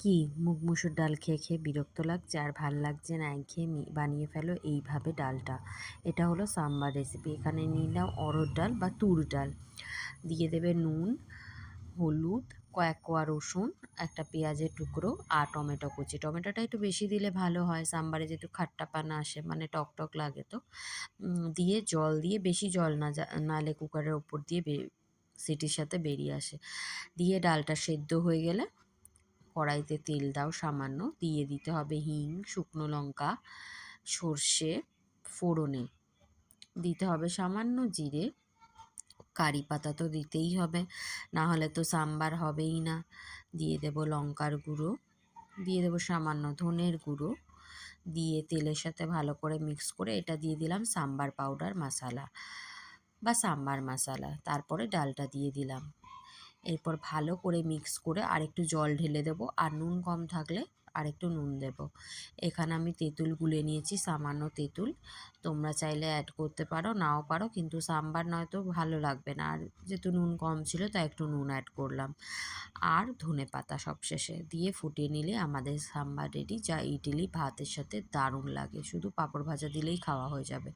কি মুগ মুসুর ডাল খেয়ে খেয়ে বিরক্ত লাগছে আর ভাল লাগছে না, একঘেয়ে বানিয়ে ফেলো এইভাবে ডালটা। এটা হলো সাম্বার রেসিপি। এখানে নিয়ে নাও অড়হর ডাল বা তুর ডাল, দিয়ে দেবে নুন, হলুদ, কয়েক কোয়া রসুন, একটা পেঁয়াজের টুকরো আর টমেটো কুচি। টমেটোটা একটু বেশি দিলে ভালো হয়, সাম্বারে যেহেতু খাট্টাপানা আসে, মানে টক টক লাগে তো। দিয়ে জল দিয়ে, বেশি জল না, নালে কুকারের ওপর দিয়ে সিটির সাথে বেরিয়ে আসে। দিয়ে ডালটা সেদ্ধ হয়ে গেলে কড়াইতে তেল দাও সামান্য, দিয়ে দিতে হবে হিং, শুকনো লঙ্কা, সর্ষে ফোড়নে, দিতে হবে সামান্য জিরে, কারি পাতা তো দিতেই হবে, না হলে তো সাম্বার হবেই না। দিয়ে দেবো লঙ্কার গুঁড়ো, দিয়ে দেবো সামান্য ধনের গুঁড়ো, দিয়ে তেলের সাথে ভালো করে মিক্স করে এটা দিয়ে দিলাম সাম্বার পাউডার মশালা বা সাম্বার মশালা। তারপরে ডালটা দিয়ে দিলাম। এরপর ভালো করে মিক্স করে আরেকটু জল ঢেলে দেবো, আর নুন কম থাকলে আরেকটু নুন দেব। এখানে আমি তেঁতুল গুলে নিয়েছি, সামান্য তেঁতুল, তোমরা চাইলে অ্যাড করতে পারো, নাও পারো, কিন্তু সাম্বার নয়তো ভালো লাগবে না। আর যেহেতু নুন কম ছিল তাই একটু নুন অ্যাড করলাম। আর ধনে পাতা সবশেষে দিয়ে ফুটিয়ে নিলে আমাদের সাম্বার রেডি, যা ইডলি ভাতের সাথে দারুণ লাগে। শুধু পাঁপড় ভাজা দিলেই খাওয়া হয়ে যাবে।